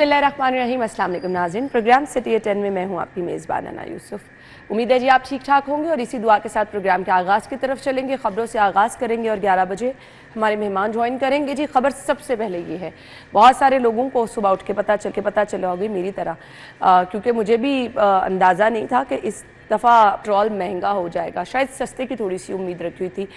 बिस्मिल्लाहिर्रहमानिर्रहीम। अस्सलाम वालेकुम नाज़रीन, प्रोग्राम सिटी 10 में मैं हूँ आपकी मेज़बान अना यूसुफ। उम्मीद है जी आप ठीक ठाक होंगे और इसी दुआ के साथ प्रोग्राम के आगाज़ की तरफ चलेंगे। ख़बरों से आगाज़ करेंगे और 11 बजे हमारे मेहमान ज्वाइन करेंगे। जी खबर सबसे पहले ये है, बहुत सारे लोगों को सुबह उठ के पता चला होगी मेरी तरह, क्योंकि मुझे भी अंदाज़ा नहीं था कि इस दफ़ा पेट्रोल महंगा हो जाएगा। शायद सस्ते की थोड़ी सी उम्मीद रखी हुई थी।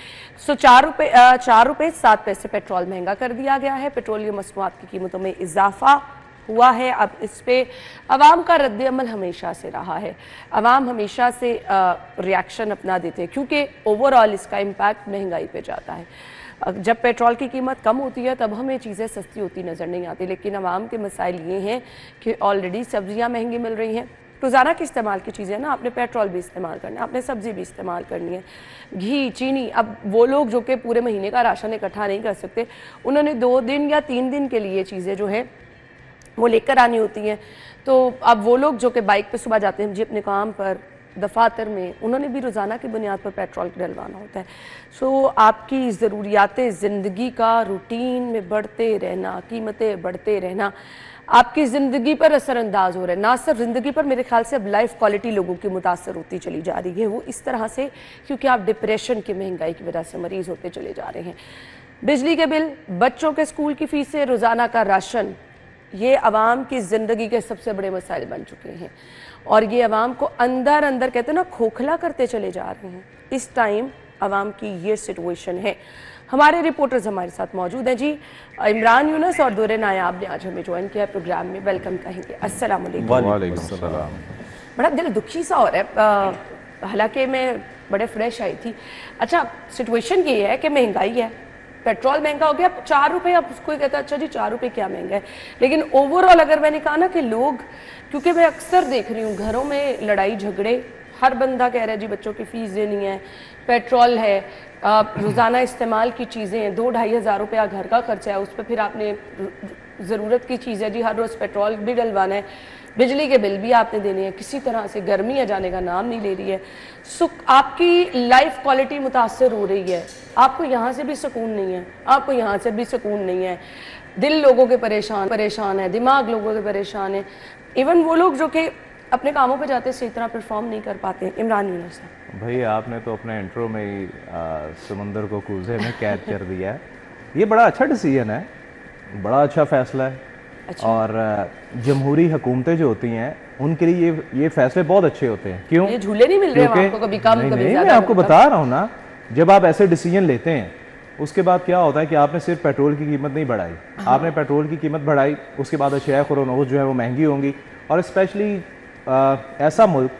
4 रुपये 7 पैसे पेट्रोल महंगा कर दिया गया है। पेट्रोलियम मसनूआत की कीमतों में इजाफा हुआ है। अब इस पर अवाम का रद्द-ए-अमल हमेशा से रहा है। अवाम हमेशा से रिएक्शन अपना देते हैं, क्योंकि ओवरऑल इसका इम्पैक्ट महंगाई पे जाता है। जब पेट्रोल की कीमत कम होती है तब हमें चीज़ें सस्ती होती नज़र नहीं आती, लेकिन अवाम के मसाइल ये हैं कि ऑलरेडी सब्जियाँ महंगी मिल रही हैं। रोज़ाना के इस्तेमाल की चीज़ें ना, आपने पेट्रोल भी इस्तेमाल करना है, आपने सब्ज़ी भी इस्तेमाल करनी है, घी, चीनी। अब वो लोग जो कि पूरे महीने का राशन इकट्ठा नहीं कर सकते, उन्होंने 2 दिन या 3 दिन के लिए चीज़ें जो है वो लेकर आनी होती हैं। तो अब वो लोग जो कि बाइक पे सुबह जाते हैं जी अपने काम पर, दफातर में, उन्होंने भी रोज़ाना की बुनियाद पर पेट्रोल डलवाना होता है। सो आपकी ज़रूरियात ज़िंदगी का रूटीन में बढ़ते रहना, कीमतें बढ़ते रहना आपकी ज़िंदगी पर असरअंदाज हो रहा है। ना सिर्फ ज़िंदगी पर, मेरे ख्याल से अब लाइफ क्वालिटी लोगों की मुतासर होती चली जा रही है। वो इस तरह से क्योंकि आप डिप्रेशन की महंगाई की वजह से मरीज़ होते चले जा रहे हैं। बिजली के बिल, बच्चों के स्कूल की फ़ीसें, रोज़ाना का राशन, ये अवाम की ज़िंदगी के सबसे बड़े मसाइल बन चुके हैं और ये अवाम को अंदर अंदर कहते हैं ना खोखला करते चले जा रहे हैं। इस टाइम अवाम की ये सिचुएशन है। हमारे रिपोर्टर्स हमारे साथ मौजूद हैं जी। इमरान यूनुस और दुर्रे नायाब ने आज हमें ज्वाइन किया प्रोग्राम में। वेलकम कहेंगे। अस्सलाम वालेकुम। बड़ा दिल दुखी सा हो रहा है, हालांकि मैं बड़े फ्रेश आई थी। अच्छा, सिचुएशन ये है कि महंगाई है, पेट्रोल महंगा हो गया। 4 रुपये, अब उसको कहता है अच्छा जी 4 रुपये क्या महंगा है, लेकिन ओवरऑल अगर मैंने कहा ना कि लोग, क्योंकि मैं अक्सर देख रही हूँ घरों में लड़ाई झगड़े, हर बंदा कह रहा है जी बच्चों की फ़ीस देनी है, पेट्रोल है, रोज़ाना इस्तेमाल की चीज़ें हैं, 2-2.5 हज़ार रुपया घर का खर्चा है, उस पर फिर आपने ज़रूरत की चीज़ है जी, हर रोज़ पेट्रोल भी डलवाना है, बिजली के बिल भी आपने देने हैं। किसी तरह से गर्मी आ जाने का नाम नहीं ले रही है। आपकी लाइफ क्वालिटी मुतासर हो रही है। आपको यहाँ से भी सुकून नहीं है, आपको यहाँ से भी सुकून नहीं है। दिल लोगों के परेशान है, दिमाग लोगों के परेशान है। इवन वो लोग जो कि अपने कामों पे जाते सही तरह परफॉर्म नहीं कर पाते। इमरान यूनुस भाई, आपने तो अपने इंट्रो में ही समंदर को कूजे में कैद कर दिया है। ये बड़ा अच्छा डिसीजन है, बड़ा अच्छा फैसला है। अच्छा। और जमहूरी हुकूमतें जो होती हैं उनके लिए ये फैसले बहुत अच्छे होते हैं। क्यों? ये झूले नहीं मिल रहे हैं आपको, कभी कम कभी ज्यादा। मैं आपको बता रहा हूँ ना, जब आप ऐसे डिसीजन लेते हैं उसके बाद क्या होता है कि आपने सिर्फ पेट्रोल की कीमत नहीं बढ़ाई। हाँ। आपने पेट्रोल की कीमत बढ़ाई, उसके बाद अशिया खुरोनोस जो है वो महंगी होंगी। और स्पेशली ऐसा मुल्क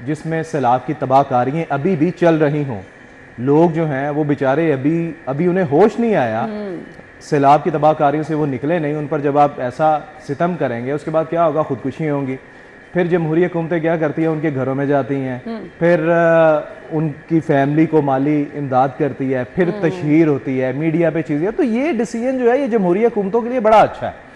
जिसमें सैलाब की तबाहकारियाँ अभी भी चल रही हों, लोग जो हैं वो बेचारे अभी उन्हें होश नहीं आया, सैलाब की तबाहकारियों से वो निकले नहीं। उन पर जब आप ऐसा सितम करेंगे उसके बाद क्या होगा? खुदकुशी होंगी। फिर जमहूरी हुकूमतें क्या करती हैं? उनके घरों में जाती हैं, फिर उनकी फैमिली को माली इमदाद करती है, फिर तशहीर होती है, मीडिया पे चीज़ें। तो ये डिसीजन जो है ये जमहूरी हुकूमतों के लिए बड़ा अच्छा है।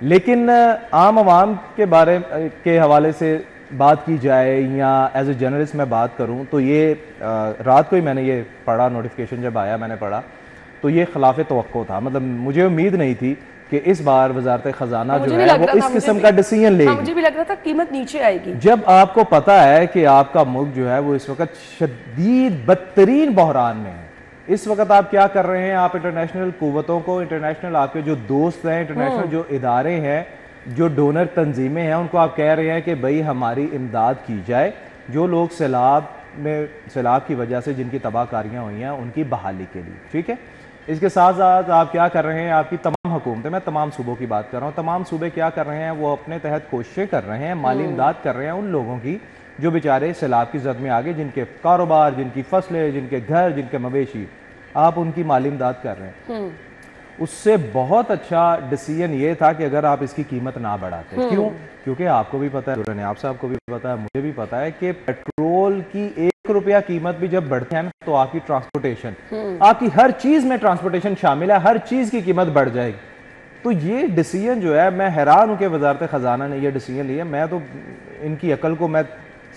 लेकिन आम आवाम के बारे के हवाले से बात की जाए या एज ए जर्नलिस्ट मैं बात करूं तो ये रात को ही मैंने ये पढ़ा, नोटिफिकेशन जब आया मैंने पढ़ा तो ये खिलाफ तवक्को था। मतलब मुझे उम्मीद नहीं थी कि इस बार वजारत खजाना जो है वो इस किस्म का डिसीजन लेगी। मुझे भी लग रहा था कीमत नीचे आएगी। जब आपको पता है कि आपका मुल्क जो है वो इस वक्त शदीद बदतरीन बहरान में है, इस वक्त आप क्या कर रहे हैं? आप इंटरनेशनल कुव्वतों को, इंटरनेशनल आपके जो दोस्त हैं, इंटरनेशनल जो इदारे हैं, जो डोनर तंजीमें हैं, उनको आप कह रहे हैं कि भाई हमारी इमदाद की जाए। जो लोग सैलाब की वजह से जिनकी तबाहकारियाँ हुई हैं उनकी बहाली के लिए, ठीक है। इसके साथ साथ आप क्या कर रहे हैं? आपकी तमाम हुकूमतें, मैं तमाम सूबों की बात कर रहा हूँ, तमाम सूबे क्या कर रहे हैं? वो अपने तहत कोशिशें कर रहे हैं, माली इमदाद कर रहे हैं उन लोगों की जो बेचारे सैलाब की जद में आ गए, जिनके कारोबार, जिनकी फसलें, जिनके घर, जिनके मवेशी, आप उनकी माली इमदाद कर रहे हैं। उससे बहुत अच्छा डिसीजन ये था कि अगर आप इसकी कीमत ना बढ़ाते। क्यों? क्योंकि आपको भी पता है, आप साहब को भी पता है, मुझे भी पता है कि पेट्रोल की 1 रुपया कीमत भी जब बढ़ती है ना तो आपकी ट्रांसपोर्टेशन, आपकी हर चीज में ट्रांसपोर्टेशन शामिल है, हर चीज की कीमत बढ़ जाएगी। तो ये डिसीजन जो है, मैं हैरान हूं कि वजारत खजाना ने ये डिसीजन लिया। मैं तो इनकी अकल को मैं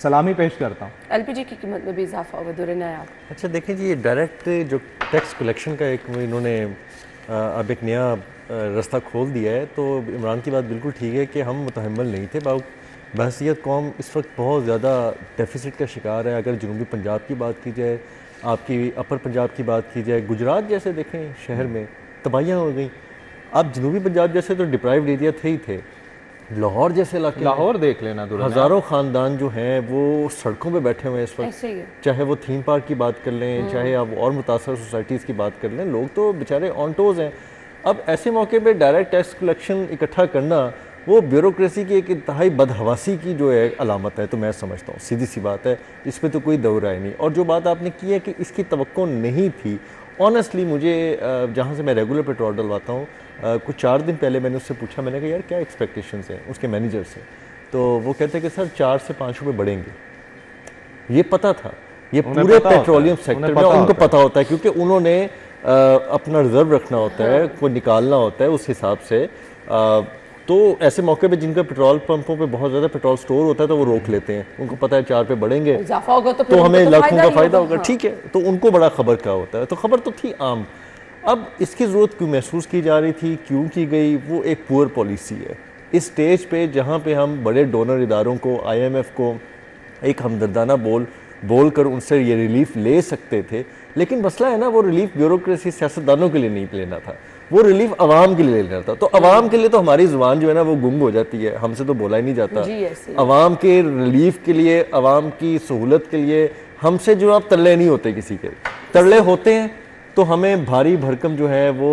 सलामी पेश करता हूँ। एलपीजी की कीमत में भी इजाफा हुआ दुर्रे नायाब। अच्छा देखें जी, ये डायरेक्ट जो टैक्स कलेक्शन का एक इन्होंने अब एक नया रास्ता खोल दिया है, तो इमरान की बात बिल्कुल ठीक है कि हम मुतहम्मिल नहीं थे। बहसीत कौम इस वक्त बहुत ज़्यादा डेफिसिट का शिकार है। अगर जनूबी पंजाब की बात की जाए, आपकी अपर पंजाब की बात की जाए, गुजरात जैसे देखें शहर में तबाहियाँ हो गई। अब जनूबी पंजाब जैसे तो डिप्राइव्ड एरिया थे ही थे, लाहौर जैसे इलाके, लाहौर देख लेना, हज़ारों ख़ानदान जो हैं वो सड़कों पे बैठे हुए हैं इस वक्त। ऐसे ही है। चाहे वो थीम पार्क की बात कर लें, चाहे आप और मुतासर सोसाइटीज़ की बात कर लें, लोग तो बेचारे ऑन टोज हैं। अब ऐसे मौके पे डायरेक्ट टैक्स कलेक्शन इकट्ठा करना वो ब्यूरोक्रेसी की एक इंतहाई बदहवासी की जो है अलामत है, तो मैं समझता हूँ सीधी सी बात है, इस पर तो कोई दो राय नहीं। और जो बात आपने की है कि इसकी तवक्को नहीं थी, ऑनेस्टली मुझे जहाँ से मैं रेगुलर पेट्रोल डलवाता हूँ, कुछ 4 दिन पहले मैंने उससे पूछा, मैंने कहा यार क्या एक्सपेक्टेशंस हैं उसके मैनेजर से, तो वो कहते हैं कि सर 4 से 5 रुपये बढ़ेंगे। ये पता था, ये पूरे पेट्रोलियम सेक्टर में उनको पता होता है, क्योंकि उन्होंने अपना रिजर्व रखना होता है, कोई निकालना होता है उस हिसाब से। तो ऐसे मौके पे जिनका पेट्रोल पंपों पे बहुत ज़्यादा पेट्रोल स्टोर होता है तो वो रोक लेते हैं, उनको पता है 4 पे बढ़ेंगे इजाफा होगा तो तो हमें लाखों का फ़ायदा होगा, हाँ। ठीक है, तो उनको बड़ा खबर का होता है, तो खबर तो थी आम। अब इसकी ज़रूरत क्यों महसूस की जा रही थी, क्यों की गई, वो एक पुअर पॉलिसी है। इस स्टेज पे जहाँ पे हम बड़े डोनर इदारों को, IMF को एक हमदर्दाना बोल कर उनसे ये रिलीफ ले सकते थे, लेकिन मसला है ना, वो रिलीफ ब्यूरोक्रेसी सियासतदानों के लिए नहीं लेना था, वो रिलीफ आवाम के लिए लेना था। तो आवाम के लिए तो हमारी ज़ुबान जो है ना वो गुंग हो जाती है, हमसे तो बोला ही नहीं जाता। आवाम के रिलीफ के लिए, आवाम की सहूलत के लिए हमसे जो आप तरले नहीं होते, किसी के तरले होते हैं तो हमें भारी भरकम जो है वो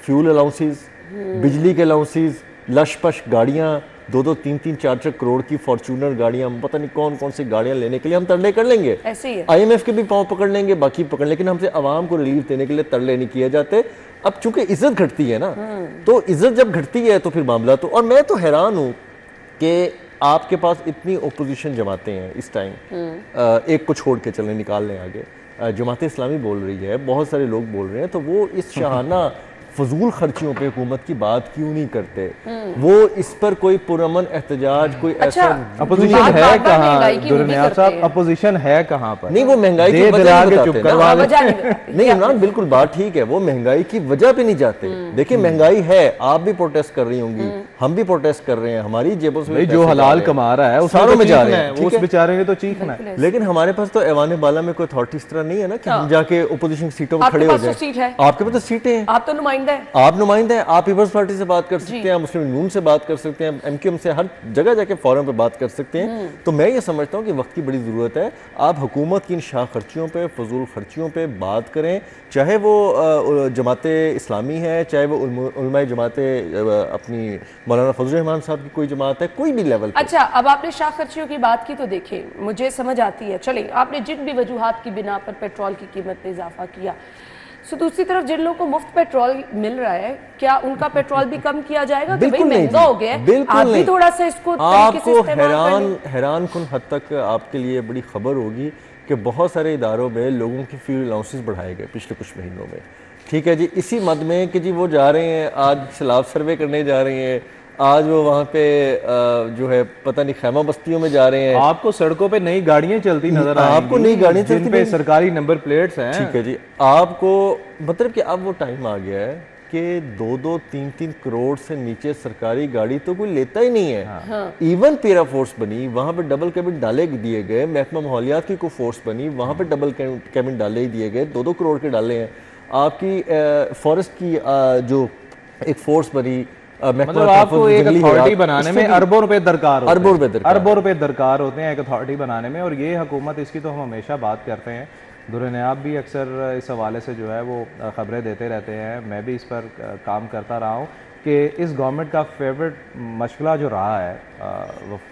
फ्यूल अलाउंसेस, बिजली के अलाउंसेस, लशपश गाड़ियाँ, 2-2, 3-3, 4-4 करोड़ की फॉर्चूनर गाड़ियाँ, पता नहीं कौन कौन सी गाड़ियाँ लेने के लिए हम तरले कर लेंगे, ऐसे ही है। IMF के भी पाँव पकड़ लेंगे, बाकी पकड़, लेकिन हमसे आवाम को रिलीफ देने के लिए तरले नहीं किए जाते। अब चूंकि इज्जत घटती है ना, तो इज्जत जब घटती है तो फिर मामला तो, और मैं तो हैरान हूँ कि आपके पास इतनी ओपोजिशन जमातें हैं इस टाइम, एक को छोड़ के चलें, निकाल लें आगे, जमात इस्लामी बोल रही है, बहुत सारे लोग बोल रहे हैं, तो वो इस शाहाना फजूल खर्चियों पे हुकूमत की बात क्यों नहीं करते? वो इस पर कोई पुरअमन एहतजाज, कोई ऐसा अपोजिशन है कहाँ दुर्नियाज़ साहब, अपोजिशन है कहाँ पर? नहीं, वो महंगाई की वजह नहीं इमरान, बिल्कुल बात ठीक है, वो महंगाई की वजह पे नहीं जाते। देखिए महंगाई है, आप भी प्रोटेस्ट कर रही होंगी, हम भी प्रोटेस्ट कर रहे हैं, हमारी जेबों से जो हलाल कमा रहा है सारों में जा रहे हैं, उस बेचारे ने तो चीखना है। लेकिन हमारे पास तो ऐवान बाला में कोई अथॉरिटी इस तरह नहीं है ना कि हम जाके ओपोजिशन सीटों में खड़े हो जाए। आपके पास तो सीटें हैं, आप तो नुमाइंदा है, आप नुमाइंदा हैं, आप पीपल्स पार्टी से बात कर सकते हैं, मुस्लिम यूनियन से बात कर सकते हैं, MQM से, हर जगह जाके फोरम पे बात कर सकते हैं। तो मैं ये समझता हूँ कि वक्त की बड़ी ज़रूरत है, आप हुकूमत की इन शाह खर्चियों पे, फजूल खर्चियों पे बात करें, चाहे वो जमात इस्लामी है, चाहे वो उलमाए जमात अपनी मौलाना फजल रहमान साहब की कोई जमात है, कोई भी लेवल। अच्छा, अब आपने शाह खर्चियों की बात की तो देखें, मुझे समझ आती है, चले आपने जिन भी वजूहात की बिना पर पेट्रोल की कीमत में इजाफा किया, सो दूसरी तरफ जिन लोगों को मुफ्त पेट्रोल मिल रहा है, क्या उनका पेट्रोल भी कम किया जाएगा? बिल्कुल नहीं, महंगा हो गया है, बिल्कुल आप नहीं। भी थोड़ा सा इसको आपको हैरान कुन हद तक आपके लिए बड़ी खबर होगी कि बहुत सारे इदारों में लोगों की फ्यूल अलाउंसेस बढ़ाए गए पिछले कुछ महीनों में, ठीक है जी, इसी मद में कि जी वो जा रहे हैं, आज सैलाब सर्वे करने जा रहे हैं, आज वो वहाँ पे जो है पता नहीं खैमा बस्तियों में जा रहे हैं, आपको सड़कों पे नई गाड़ियां चलती नजर आएंगी, आपको नई गाड़ियां चलती जिन पे सरकारी नंबर प्लेट्स हैं, ठीक है जी, आपको मतलब कि अब वो टाइम आ गया है कि 2-2, 3-3 करोड़ से नीचे सरकारी गाड़ी तो कोई लेता ही नहीं है। इवन पेरा फोर्स बनी, वहाँ पे डबल कैबिन डाले दिए गए, महकमा माहौलियात की कोई फोर्स बनी, वहाँ पे डबल कैबिन डाले दिए गए, 2-2 करोड़ के डाले हैं। आपकी फॉरेस्ट की जो एक फोर्स बनी, मतलब आपको एक अथॉरिटी बनाने में अरबों रुपए दरकार होते हैं, अरबों रुपए दरकार होते हैं एक अथॉरिटी बनाने में, और ये हुकूमत, इसकी तो हम हमेशा बात करते हैं, दुर्नियाब भी अक्सर इस हवाले से जो है वो ख़बरें देते रहते हैं, मैं भी इस पर काम करता रहा हूँ कि इस गवर्नमेंट का फेवरेट मशगला जो रहा है,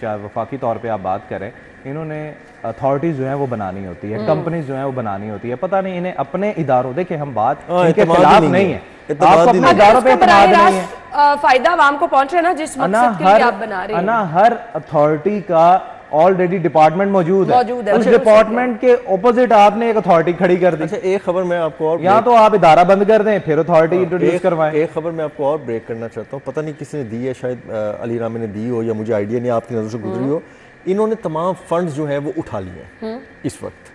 चाहे वफाकी तौर पे आप बात करें, इन्होंने अथॉरिटीज़ जो है वो बनानी होती है, कंपनीज जो है वो बनानी होती है, पता नहीं इन्हें अपने इदारों, देखिए हम बात इनके खिलाफ नहीं है, आपको अपने इदारों पे इत्मीनान नहीं है, फायदा आवाम को पहुंच रहा है ना जिस मकसद के लिए आप बना रहे हैं, ना हर अथॉरिटी का ऑलरेडी डिपार्टमेंट मौजूद है, उस डिपार्टमेंट के ऑपोजिट आपने एक अथॉरिटी खड़ी कर दी। अच्छा, एक खबर मैं आपको और, यहाँ तो आप इदारा बंद कर दें फिर अथॉरिटी इंट्रोड्यूस करवाएं। एक खबर मैं आपको और ब्रेक करना चाहता हूँ, पता नहीं किसने दी है, शायद अली रामी ने दी हो या मुझे आइडिया नहीं, आपकी नजर से गुजरी हो, इन्होंने तमाम फंड्स जो है वो उठा लिए हैं इस वक्त,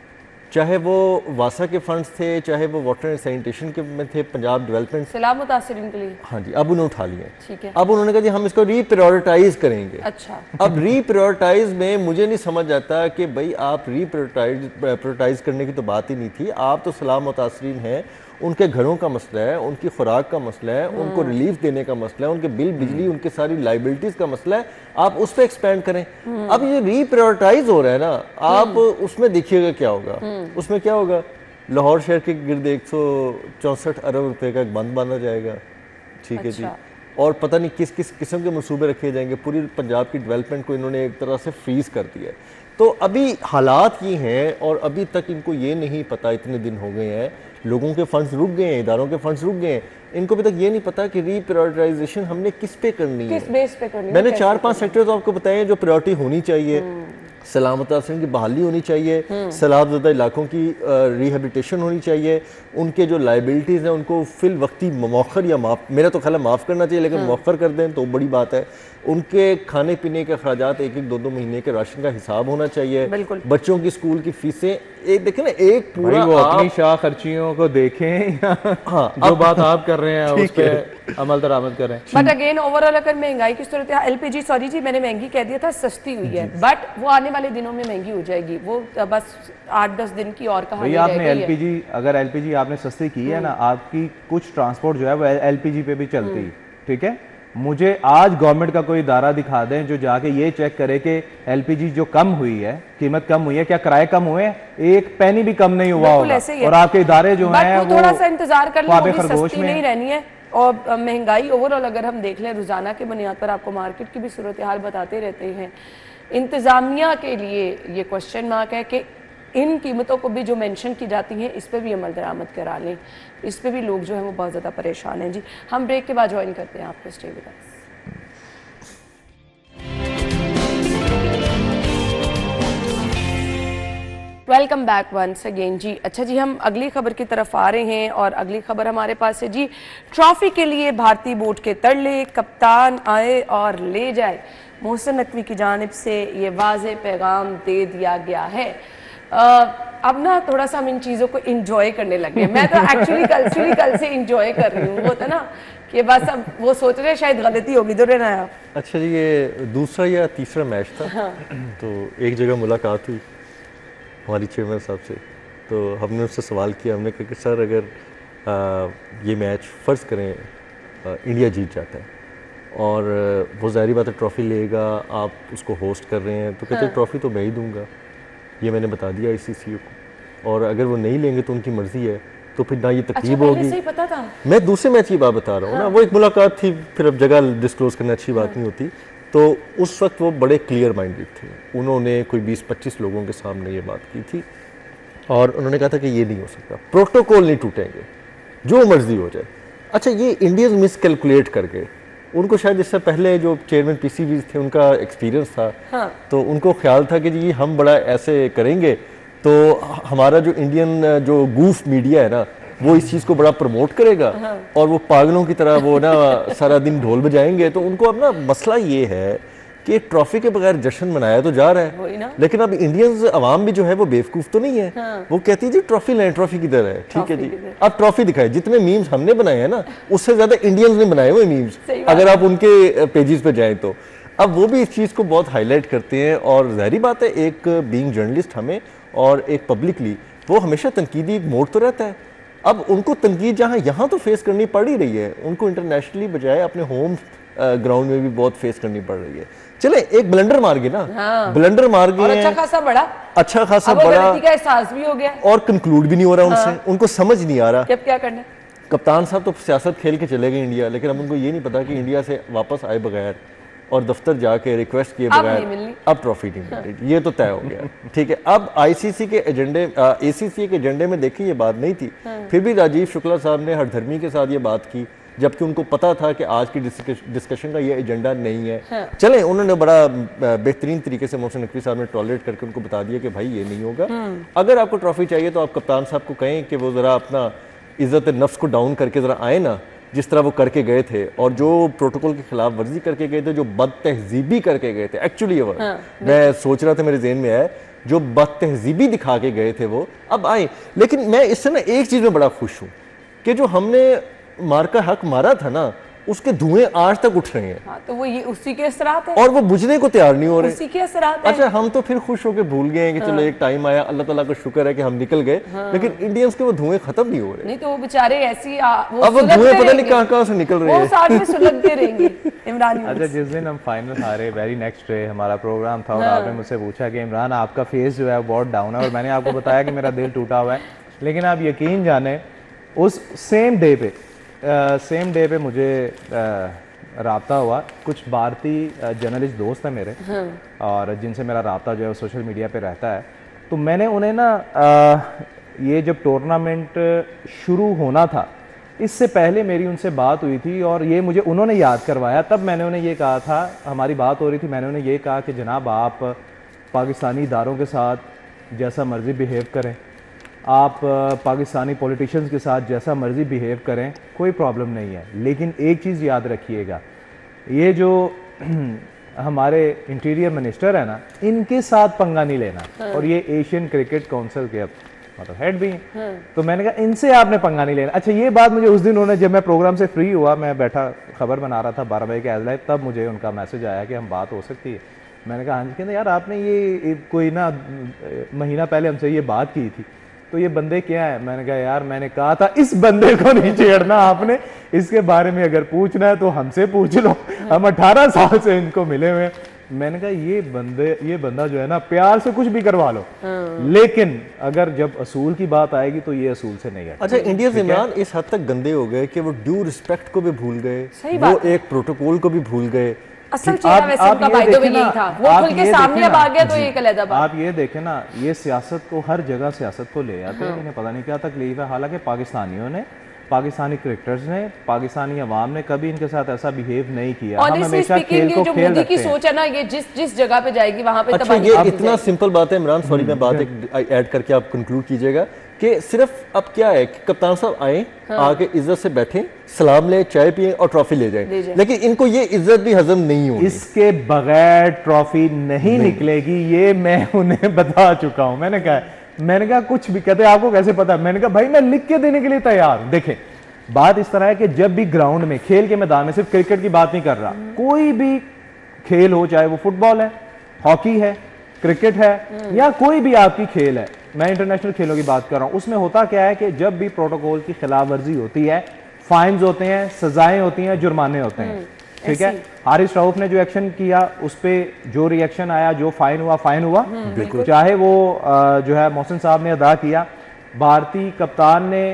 चाहे वो वासा के फंड्स थे, चाहे वो वाटर एंड सैनिटेशन के में थे, पंजाब डेवलपमेंट। सैलाब मुतासिरीन के लिए। हाँ जी, अब उन्होंने उठा लिए। ठीक है। अब उन्होंने कहा जी हम इसको रीप्रायोरिटाइज करेंगे। अच्छा। अब रीप्रायोरिटाइज में मुझे नहीं समझ आता कि भाई आप रीप्रायोरिटाइज करने की तो बात ही नहीं थी। आप तो सैलाब मुतासरीन हैं, उनके घरों का मसला है, उनकी खुराक का मसला है, उनको रिलीफ देने का मसला है, उनके बिल बिजली उनके सारी लाइबिलिटीज का मसला है, आप उस पर एक्सपेंड करें। अब ये रीप्रायोरिटाइज हो रहा है ना, आप उसमें देखिएगा क्या होगा। उसमें क्या होगा, लाहौर शहर के गिर्द 164 अरब रुपए का एक बंद बांधा जाएगा। ठीक है जी। और पता नहीं किस किस किस्म के मंसूबे रखे जाएंगे। पूरी पंजाब की डेवलपमेंट को इन्होंने एक तरह से फ्रीज कर दिया है। तो अभी हालात ये हैं और अभी तक इनको ये नहीं पता, इतने दिन हो गए हैं, लोगों के फंड्स रुक गए हैं, इदारों के फंड्स रुक गए हैं, इनको अभी तक ये नहीं पता कि रीप्रायोरिटाइजेशन हमने किस पे करनी है, किस बेस पे करनी है। मैंने 4-5 सेक्टर्स आपको बताए हैं जो प्रायोरिटी होनी चाहिए। सलामत अरसों की बहाली होनी चाहिए, सैलाबज़दा इलाकों की रिहेबिलिटेशन होनी चाहिए, उनके जो लाइबिलिटीज़ हैं उनको फिल वक्ती मौखर या माफ़, मेरा तो ख्याल है माफ़ करना चाहिए, लेकिन मौखर कर दें तो बड़ी बात है। उनके खाने पीने के अखराजात 1-1, 2-2 महीने के राशन का हिसाब होना चाहिए। बच्चों की स्कूल की फीसें एक देखें ना, एक पूरा वो अपनी शाह खर्चियों को देखें। हाँ, जो बात आप कर रहे हैं उस पर अमल दरामद करें। बट अगेन ओवरऑल अगर महंगाई की सूरत है, एलपीजी, सॉरी जी मैंने महंगी कह दिया था, सस्ती हुई है, बट वो आने वाले दिनों में महंगी हो जाएगी। वो बस 8-10 दिन की और कहानी रह गई है। आपने एलपीजी, अगर एलपीजी आपने सस्ती की है ना, आपकी कुछ ट्रांसपोर्ट जो है वो एलपीजी पे भी चलती। ठीक है, मुझे आज गवर्नमेंट का कोई इदारा दिखा दें जो जाके ये चेक करे कि एलपीजी जो कम हुई है, कीमत कम हुई है, क्या किराए कम हुए, एक पैनी भी कम नहीं हुआ होगा। और आपके इदारे जो हैं वो थोड़ा सा इंतजार कर लें, वो खरगोश में नहीं रहनी है। और महंगाई ओवरऑल अगर हम देख लें रोजाना के बुनियाद पर, आपको मार्केट की भी सूरत हाल बताते रहते हैं। इंतजामिया के लिए ये क्वेश्चन मार्क है कि इन कीमतों को भी जो मेंशन की जाती हैं इस पर भी अमल दरामद करा लें। इस पे भी लोग जो हैं वो बहुत ज़्यादा परेशान हैं जी। हम ब्रेक के बाद ज्वाइन करते हैं आपको, stay with us. Welcome back once again जी। अच्छा जी, हम अगली खबर की तरफ आ रहे हैं और अगली खबर हमारे पास है जी, ट्रॉफी के लिए भारतीय बोर्ड के तरले, कप्तान आए और ले जाए। मोहसिन नकवी की जानिब से ये वाज़े पैगाम दे दिया गया है। अब ना थोड़ा सा हम इन चीज़ों को इंजॉय करने लगे। मैं तो एक्चुअली कल से इंजॉय कर रही हूँ। वो था ना कि बस अब वो सोच रहे शायद गलती होगी तो रहना है। अच्छा जी, ये दूसरा या तीसरा मैच था। हाँ। तो एक जगह मुलाकात हुई हमारी चेयरमैन साहब से, तो हमने उससे सवाल किया, हमने कहा कि सर अगर ये मैच फ़र्ज़ करें इंडिया जीत जाता है और वो ज़ाहिर बात है ट्रॉफ़ी लेगा, आप उसको होस्ट कर रहे हैं, तो कहते हैं ट्रॉफ़ी तो मैं ही दूंगा। ये मैंने बता दिया आईसीसी को, और अगर वो नहीं लेंगे तो उनकी मर्ज़ी है, तो फिर ना ये तकलीफ होगी। सही पता था। मैं दूसरे मैच की बात बता रहा हूँ ना, वो एक मुलाकात थी, फिर अब जगह डिस्क्लोज करना अच्छी बात नहीं होती। तो उस वक्त वो बड़े क्लियर माइंडेड थे, उन्होंने कोई 20-25 लोगों के सामने ये बात की थी और उन्होंने कहा था कि ये नहीं हो सकता, प्रोटोकॉल नहीं टूटेंगे, जो मर्जी हो जाए। अच्छा, ये इंडियंस मिस कैलकुलेट करके, उनको शायद इससे पहले जो चेयरमैन पीसीबी थे उनका एक्सपीरियंस था। हाँ। तो उनको ख्याल था कि जी हम बड़ा ऐसे करेंगे तो हमारा जो इंडियन जो गूफ मीडिया है ना, वो इस चीज़ को बड़ा प्रमोट करेगा। हाँ। और वो पागलों की तरह वो ना सारा दिन ढोल बजाएंगे। तो उनको अब ना मसला ये है कि ट्रॉफी के बगैर जश्न मनाया तो जा रहा है, लेकिन अब इंडियंस अवाम भी जो है वो बेवकूफ़ तो नहीं है। हाँ। वो कहती है जी ट्रॉफी लें, ट्रॉफी किधर है, ठीक है जी आप ट्रॉफी दिखाए। जितने मीम्स हमने बनाए हैं ना, उससे ज़्यादा इंडियंस ने बनाए हुए मीम्स, अगर आप उनके पेजेस पे जाएं तो। अब वो भी इस चीज़ को बहुत हाईलाइट करते हैं, और ज़ाहिर बात है एक बीइंग जर्नलिस्ट हमें और एक पब्लिकली वो हमेशा तनकीदी एक मोड तो रहता है। अब उनको तनकीद जहाँ यहाँ तो फेस करनी पड़ ही रही है, उनको इंटरनेशनली बजाय अपने होम ग्राउंड में भी बहुत फेस करनी पड़ रही है। चले एक ब्लंडर मार गए ना। हाँ। ब्लंडर मार गए, अच्छा खासा बड़ा का एहसास भी हो गया और कंक्लूड भी नहीं हो रहा उनसे। हाँ। उनको समझ नहीं आ रहा कि अब क्या करना। कप्तान साहब तो सियासत खेल के चले गए इंडिया, लेकिन अब उनको ये नहीं पता कि इंडिया से वापस आए बगैर और दफ्तर जाके रिक्वेस्ट किए बगैर अब ट्रॉफी नहीं मिल रही। ये तो तय हो गया, ठीक है। अब आईसीसी के एजेंडे, एसीसी के एजेंडे में देखिए ये बात नहीं थी। हाँ। फिर भी राजीव शुक्ला साहब ने हरधर्मी के साथ ये बात की, जबकि उनको पता था कि आज की डिस्कशन का ये एजेंडा नहीं है। हाँ। चले, उन्होंने बड़ा बेहतरीन तरीके से मोहसिन नकवी साहब ने टॉलरेट करके उनको बता दिया कि भाई ये नहीं होगा। अगर आपको ट्रॉफी चाहिए तो आप कप्तान साहब को कहें कि वो ज़रा अपना इज़्ज़त नफ्स को डाउन करके ज़रा आए ना, जिस तरह वो करके गए थे, और जो प्रोटोकॉल की खिलाफ वर्जी करके गए थे, जो बद तहजीबी करके गए थे। एक्चुअली मैं सोच रहा था, मेरे जहन में है जो बदतहजीबी दिखा के गए थे वो अब आए। लेकिन मैं इससे ना एक चीज़ में बड़ा खुश हूँ कि जो हमने मार्का हक मारा था ना, उसके धुएं आज तक उठ रहे हैं। हाँ, तो वो ये उसी के असरात है और वो बुझने को तैयार नहीं हो रहे। उसी के असरात है। अच्छा, हम तो फिर खुश होकर भूल गए हैं कि चलो एक टाइम आया, अल्लाह ताला का शुक्र है कि हम निकल गए, लेकिन इंडियंस के वो धुएं खत्म नहीं हो रहे। नहीं तो वो बेचारे ऐसी अब वो धुएं पता नहीं कहाँ से निकल रहे वो हैं। साथ में सुलगते रहेंगे। इमरान अच्छा, जिस दिन हम फाइनल हारे, वेरी नेक्स्ट डे हमारा प्रोग्राम था और आपने मुझसे पूछा कि इमरान आपका फेस जो है बहुत डाउन है, और मैंने आपको बताया कि मेरा दिल टूटा हुआ है, लेकिन आप यकीन जाने उस सेम डे पे मुझे राब्ता हुआ। कुछ भारतीय जर्नलिस्ट दोस्त हैं मेरे, और जिनसे मेरा राब्ता जो है वो सोशल मीडिया पे रहता है। तो मैंने उन्हें ना ये जब टूर्नामेंट शुरू होना था इससे पहले मेरी उनसे बात हुई थी, और ये मुझे उन्होंने याद करवाया। तब मैंने उन्हें ये कहा था, हमारी बात हो रही थी, मैंने उन्हें ये कहा कि जनाब आप पाकिस्तानी इदारों के साथ जैसा मर्ज़ी बिहेव करें, आप पाकिस्तानी पॉलिटिशियंस के साथ जैसा मर्ज़ी बिहेव करें, कोई प्रॉब्लम नहीं है, लेकिन एक चीज़ याद रखिएगा, ये जो हमारे इंटीरियर मिनिस्टर है ना, इनके साथ पंगा नहीं लेना। और ये एशियन क्रिकेट काउंसिल के अब मतलब हेड भी हैं। तो मैंने कहा इनसे आपने पंगा नहीं लेना। अच्छा, ये बात मुझे उस दिन उन्होंने, जब मैं प्रोग्राम से फ्री हुआ, मैं बैठा खबर बना रहा था 12 बजे के एज लाइव, तब मुझे उनका मैसेज आया कि हम बात हो सकती है। मैंने कहा हाँ जी। कहते यार आपने ये कोई ना महीना पहले हमसे ये बात की थी, तो ये बंदे क्या है? मैंने कहा यार मैंने कहा था इस बंदे को नहीं छेड़ना आपने, इसके बारे में अगर पूछना है तो हमसे पूछ लो, हम 18 साल से इनको मिले हुए हैं। मैंने कहा ये बंदा जो है ना, प्यार से कुछ भी करवा लो, लेकिन अगर जब असूल की बात आएगी तो ये असूल से नहीं हटेगा। अच्छा, इंडियंस इमरान इस हद तक गंदे हो गए कि वो ड्यू रिस्पेक्ट को भी भूल गए, वो एक प्रोटोकॉल को भी भूल गए। असल चेहरा वैसे उनका बाइदो भी यही था, वो खुल के सामने अब आ गया तो एक अलग बात। आप ये देखें ना, ये सियासत को हर जगह सियासत को ले आते हैं, इन्हें पता नहीं क्या तकलीफ है। हालांकि पाकिस्तानियों ने, पाकिस्तानी क्रिकेटर्स ने, पाकिस्तानी अवाम ने कभी इनके साथ ऐसा बिहेव नहीं किया। हम हमेशा खेल को खेल रखते हैं। सोच है ना, ये जिस जगह पे जाएगी वहां पे। अच्छा, ये इतना सिंपल बात है इमरान, सॉरी मैं बात एक ऐड करके आप कंक्लूड कीजिएगा कि सिर्फ अब क्या है कि कप्तान साहब आए, आके इज्जत से बैठे, सलाम लें, चाय पिए और ट्रॉफी ले जाएं, लेकिन इनको ये इज्जत भी हजम नहीं होगी। इसके बगैर ट्रॉफी नहीं निकलेगी, ये मैं उन्हें बता चुका हूं। मैंने कहा कुछ भी कहते आपको कैसे पता? मैंने कहा भाई मैं लिख के देने के लिए तैयार हूं। देखें, बात इस तरह है कि जब भी ग्राउंड में, खेल के मैदान में, सिर्फ क्रिकेट की बात नहीं कर रहा, कोई भी खेल हो, चाहे वो फुटबॉल है, हॉकी है, क्रिकेट है, या कोई भी आपकी खेल है, मैं इंटरनेशनल खेलों की बात कर रहा हूं, उसमें होता क्या है कि जब भी प्रोटोकॉल की खिलाफ वर्जी होती है, फाइन्स होते हैं, सजाएं होती हैं, जुर्माने होते हैं। ठीक है, हारिस रऊफ ने जो एक्शन किया उस पर जो रिएक्शन आया, जो फाइन हुआ, बिल्कुल, चाहे वो जो है मोहसिन साहब ने अदा किया, भारतीय कप्तान ने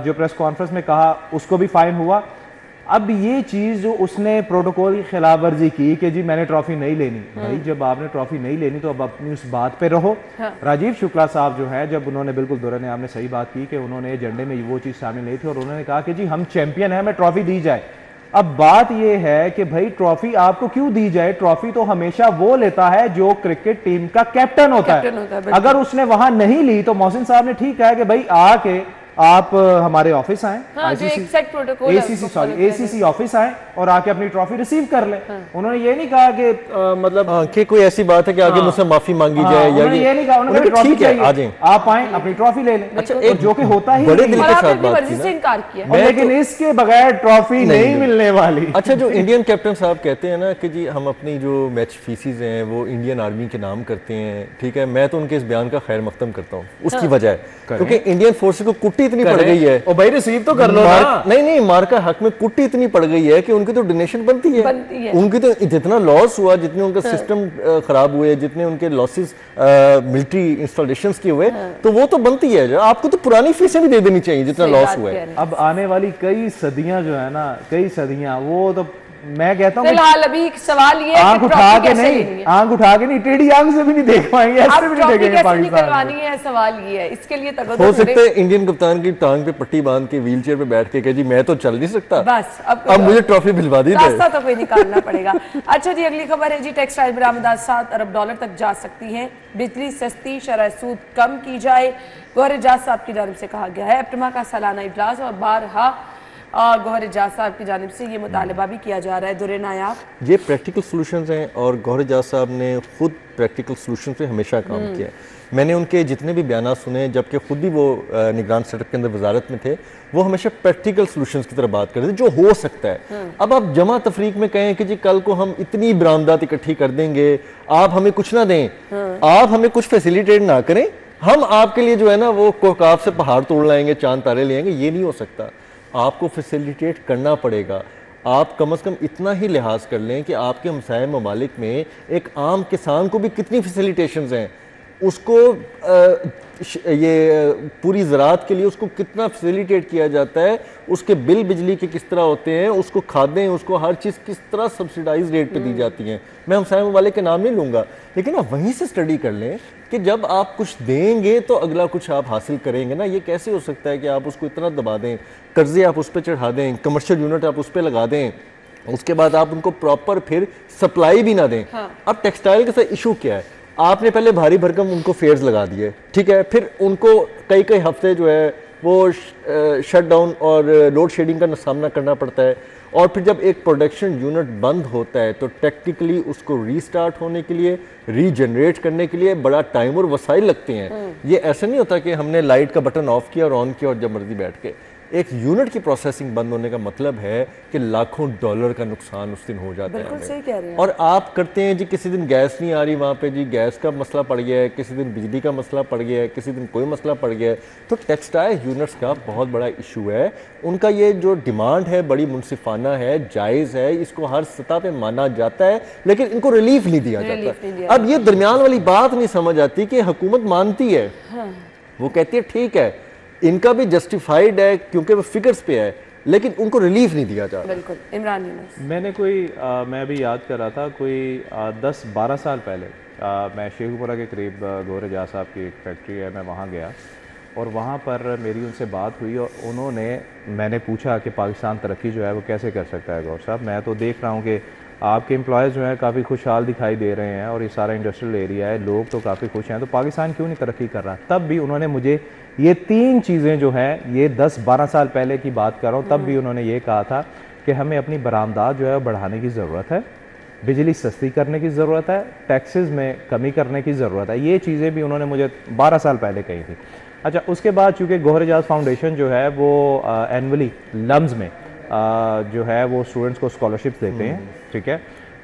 जो प्रेस कॉन्फ्रेंस में कहा उसको भी फाइन हुआ। अब ये चीज जो उसने प्रोटोकॉल की खिलाफ वर्जी की कि जी मैंने ट्रॉफी नहीं लेनी, भाई जब आपने ट्रॉफी नहीं लेनी तो अब अपनी उस बात पे रहो। राजीव शुक्ला साहब जो है, जब उन्होंने, बिल्कुल दुर्रा ने आपने सही बात की कि उन्होंने एजेंडे में वो चीज शामिल नहीं थी, और उन्होंने कहा कि जी हम चैंपियन हैं, हमें ट्रॉफी दी जाए। अब बात यह है कि भाई ट्रॉफी आपको क्यों दी जाए? ट्रॉफी तो हमेशा वो लेता है जो क्रिकेट टीम का कैप्टन होता है। अगर उसने वहां नहीं ली तो मोहसिन साहब ने ठीक कहा कि भाई आके आप हमारे ऑफिस आए, एसीसी ऑफिस आए और आके अपनी ट्रॉफी रिसीव कर ले। उन्होंने ये नहीं कहा कि मतलब कि कोई ऐसी बात है कि आगे मुझसे माफी मांगी जाए, या ये नहीं कहा, उन्होंने कहा ट्रॉफी चाहिए, आप आए अपनी ट्रॉफी ले लें। अच्छा, जो कि होता ही बड़े दिल के साथ बात की ना, लेकिन इसके बगैर ट्रॉफी नहीं मिलने वाली। अच्छा, जो इंडियन कैप्टन साहब कहते हैं ना कि जी हम अपनी जो मैच फीसिस हैं वो इंडियन आर्मी के नाम करते हैं, ठीक है, मैं तो उनके इस बयान का खैर मकदम करता हूँ। उसकी वजह है क्योंकि इंडियन फोर्सेस को कुट्टी इतनी पड़ गई है, ओ भाई रिसीव तो कर लो ना। नहीं, मार्का हक में कुट्टी इतनी पड़ गई है कि उनकी तो डोनेशन बनती है। उनकी तो जितना लॉस हुआ, जितने उनका सिस्टम खराब हुए, जितने उनके लॉसेस मिलिट्री इंस्टॉलेशंस के हुए, तो वो तो बनती है। आपको तो पुरानी फीसें भी दे देनी चाहिए जितना लॉस हुआ है। अब आने वाली कई सदियां जो है ना, कई सदियां, वो तो मैं कहता हूँ फिलहाल अभी सवाल ये आंख उठा के नहीं, टेढ़ी आंख से भी नहीं देख पाएंगे, ऐसे भी नहीं देखेंगे पाकिस्तान है। सवाल ये है, इसके लिए हो सकता है इंडियन कप्तान की टांग पे पट्टी बांध के व्हील चेयर पे बैठ के जी मैं तो चल नहीं सकता, बस अब मुझे ट्रॉफी भिजवा दी, रास्ता तो कोई निकालना पड़ेगा। अच्छा जी, अगली खबर है जी, टेक्सटाइल बरामदात $7 अरब तक जा सकती हैं, बिजली सस्ती, शरह सूद कम की जाए। गौहर एजाज साहब की जानिब से कहा गया है। एप्टमा का सालाना इजलास और बारहा गौहर एजाज साहब की जानिब से ये मुतालबा भी किया जा रहा है। दुर्रे नायाब, ये प्रैक्टिकल सॉल्यूशंस हैं और गौहर एजाज साहब ने खुद प्रैक्टिकल सॉल्यूशन पे हमेशा काम किया है। मैंने उनके जितने भी बयान सुने, जबकि खुद भी वो निगरान सेटअप के अंदर वजारत में थे, वो हमेशा प्रैक्टिकल सॉल्यूशंस की तरफ बात करते थे जो हो सकता है। अब आप जमा तफरीक में कहें कि जी कल को हम इतनी बरामदात इकट्ठी कर देंगे, आप हमें कुछ ना दें, आप हमें कुछ फैसिलिटेट ना करें, हम आपके लिए जो है ना वो कोकाब से पहाड़ तोड़ लाएंगे, चांद तारे ले आएंगे, ये नहीं हो सकता। आपको फैसिलिटेट करना पड़ेगा। आप कम से कम इतना ही लिहाज कर लें कि आपके हमसाये ममालिक में एक आम किसान को भी कितनी फैसिलिटेशंस हैं, उसको ये पूरी ज़राअत के लिए उसको कितना फैसिलिटेट किया जाता है, उसके बिल बिजली के किस तरह होते हैं, उसको खादें, उसको हर चीज़ किस तरह सब्सिडाइज रेट पे दी जाती हैं। मैं हमसाये ममालिक के नाम नहीं लूँगा, लेकिन आप वहीं से स्टडी कर लें कि जब आप कुछ देंगे तो अगला कुछ आप हासिल करेंगे ना। ये कैसे हो सकता है कि आप उसको इतना दबा दें, कर्जे आप उस पर चढ़ा दें, कमर्शियल यूनिट आप उस पर लगा दें, उसके बाद आप उनको प्रॉपर फिर सप्लाई भी ना दें। अब टेक्सटाइल के साथ इशू क्या है, आपने पहले भारी भरकम उनको फेयर्स लगा दिए, ठीक है, फिर उनको कई कई हफ्ते जो है वो शट डाउन और लोड शेडिंग का सामना करना पड़ता है, और फिर जब एक प्रोडक्शन यूनिट बंद होता है तो टेक्निकली उसको रीस्टार्ट होने के लिए, रीजनरेट करने के लिए बड़ा टाइम और वसाइल लगते हैं। ये ऐसा नहीं होता कि हमने लाइट का बटन ऑफ किया और ऑन किया और जब मर्जी बैठ के। एक यूनिट की प्रोसेसिंग बंद होने का मतलब है कि लाखों डॉलर का नुकसान उस दिन हो जाता है। बिल्कुल सही कह रहे हैं। और आप करते हैं जी, किसी दिन गैस नहीं आ रही वहाँ पे, जी गैस का मसला पड़ गया है, किसी दिन बिजली का मसला पड़ गया है, किसी दिन कोई मसला पड़ गया है। तो टेक्सटाइल यूनिट्स का बहुत बड़ा इशू है। उनका ये जो डिमांड है बड़ी मुनसिफाना है, जायज़ है, इसको हर सतह पे माना जाता है, लेकिन इनको रिलीफ नहीं दिया जाता। अब ये दरमियान वाली बात नहीं समझ आती कि हुकूमत मानती है, वो कहती है ठीक है, इनका भी जस्टिफाइड है क्योंकि वो फिगर्स पे है, लेकिन उनको रिलीफ नहीं दिया जा रहा। बिल्कुल। इमरान यूनुस, मैंने मैं अभी याद कर रहा था, कोई 10-12 साल पहले मैं शेखुपुरा के करीब गौहर एजाज साहब की एक फैक्ट्री है, मैं वहाँ गया और वहाँ पर मेरी उनसे बात हुई और मैंने पूछा कि पाकिस्तान तरक्की जो है वो कैसे कर सकता है। गौहर साहब, मैं तो देख रहा हूँ कि आपके एम्प्लॉयज़ जो हैं काफ़ी खुशहाल दिखाई दे रहे हैं और ये सारा इंडस्ट्रियल एरिया है, लोग तो काफ़ी खुश हैं, तो पाकिस्तान क्यों नहीं तरक्की कर रहा। तब भी उन्होंने मुझे ये 3 चीज़ें जो हैं, ये 10-12 साल पहले की बात कर रहा हूँ, तब भी उन्होंने ये कहा था कि हमें अपनी बरामदात जो है बढ़ाने की ज़रूरत है, बिजली सस्ती करने की ज़रूरत है, टैक्सेस में कमी करने की ज़रूरत है। ये चीज़ें भी उन्होंने मुझे 12 साल पहले कही थी। अच्छा, उसके बाद चूँकि गौहर एजाज फाउंडेशन जो है वो एनुअली लम्स में जो है वो स्टूडेंट्स को स्कॉलरशिप्स देते हैं, ठीक है,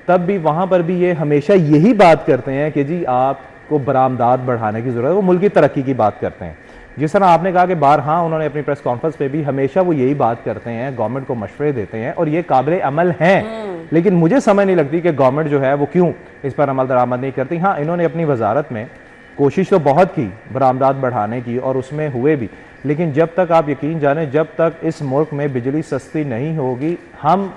तब भी वहाँ पर भी ये हमेशा यही बात करते हैं कि जी आपको बरामदात बढ़ाने की ज़रूरत है, वो मुल्क की तरक्की की बात करते हैं। जिस तरह आपने कहा कि बार हाँ उन्होंने अपनी प्रेस कॉन्फ्रेंस पे भी हमेशा वो यही बात करते हैं, गवर्नमेंट को मशवरे देते हैं और ये काबिल अमल हैं, लेकिन मुझे समझ नहीं लगती कि गवर्नमेंट जो है वो क्यों इस पर अमल दरामद नहीं करती। हाँ, इन्होंने अपनी वजारत में कोशिश तो बहुत की बरामदात बढ़ाने की और उसमें हुए भी, लेकिन जब तक आप यकीन जाने, जब तक इस मुल्क में बिजली सस्ती नहीं होगी, हम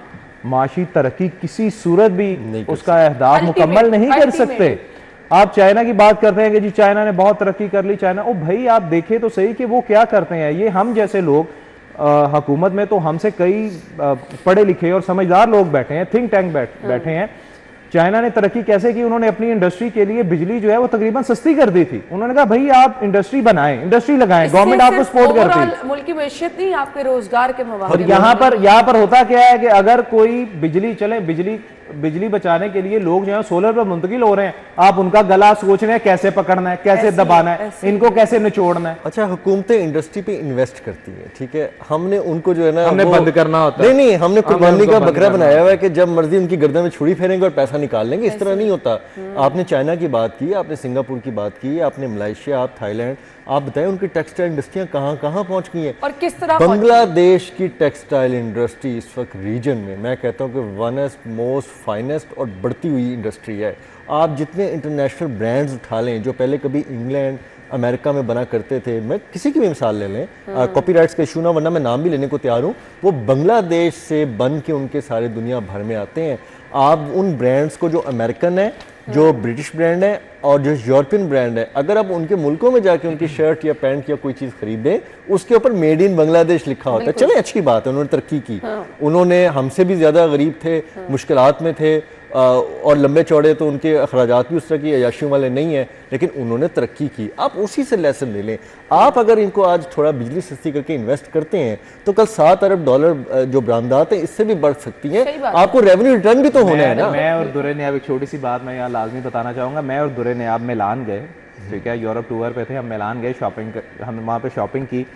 माशी तरक्की किसी सूरत भी उसका अहदाफ मुकम्मल नहीं कर सकते। आप चाइना की बात करते हैं कि जी चाइना ने बहुत तरक्की कर ली, चाइना, ओ भाई आप देखें तो सही कि वो क्या करते हैं। ये हम जैसे लोग हुकूमत में तो हमसे कई पढ़े लिखे और समझदार लोग बैठे हैं, थिंक टैंक बैठे हैं। चाइना ने तरक्की कैसे की, उन्होंने अपनी इंडस्ट्री के लिए बिजली जो है वो तकरीबन सस्ती कर दी थी। उन्होंने कहा भाई आप इंडस्ट्री बनाएं, इंडस्ट्री लगाएं, गवर्नमेंट आपको सपोर्ट करती है। मुल्क की मैशत नहीं, आपके रोजगार के मौके। और यहाँ पर होता क्या है कि अगर कोई बिजली चले, बिजली बचाने के लिए लोग जो है सोलर पर मुंतकिल हो रहे हैं, आप उनका गला सोच रहे हैं कैसे पकड़ना है, कैसे दबाना है, इनको कैसे निचोड़ना है। अच्छा, हुकूमतें इंडस्ट्री पे इन्वेस्ट करती हैं, ठीक है, हमने उनको जो है ना हमने बंद करना होता है। नहीं, हमने कुर्बानी का बकरा बनाया हुआ है कि जब मर्जी उनकी गर्दन में छुरी फेरेंगे और पैसा निकाल लेंगे। इस तरह नहीं होता। आपने चाइना की बात की, आपने सिंगापुर की बात की, आपने मलेशिया, आप थाईलैंड, आप बताएं उनकी टेक्सटाइल इंडस्ट्रियां कहाँ कहाँ पहुंच गई हैं और किस तरह। बांग्लादेश की टेक्सटाइल इंडस्ट्री इस वक्त रीजन में मैं कहता हूँ कि वनस्ट मोस्ट फाइनेस्ट और बढ़ती हुई इंडस्ट्री है। आप जितने इंटरनेशनल ब्रांड्स उठा लें जो पहले कभी इंग्लैंड अमेरिका में बना करते थे, मैं किसी की भी मिसाल ले लें, कॉपीराइट्स का इशू ना, वरना मैं नाम भी लेने को तैयार हूँ, वो बांग्लादेश से बन के उनके सारे दुनिया भर में आते हैं। आप उन ब्रांड्स को, जो अमेरिकन है, जो ब्रिटिश ब्रांड है और जो यूरोपियन ब्रांड है, अगर आप उनके मुल्कों में जाके उनकी शर्ट या पैंट या कोई चीज़ खरीदें, उसके ऊपर मेड इन बांग्लादेश लिखा होता है। चले, अच्छी बात है, उन्होंने तरक्की की, उन्होंने हमसे भी ज़्यादा गरीब थे, मुश्किलात में थे, और लंबे चौड़े तो उनके अखराजात भी उस तरह की अयाशियों वाले नहीं हैं, लेकिन उन्होंने तरक्की की। आप उसी से लेसन ले लें। आप अगर इनको आज थोड़ा बिजली सस्ती करके इन्वेस्ट करते हैं तो कल $7 अरब जो बरामदात हैं इससे भी बढ़ सकती हैं। आपको रेवेन्यू रिटर्न भी तो होना है ना। मैं और दुरे नियाब, एक छोटी सी बात मैं यहाँ लाजमी बताना चाहूँगा। मैं और दुरे नियाब मिलान गए, ठीक है, यूरोप टूर पे थे हम, मिलान गए, हम वहाँ पे शॉपिंग की।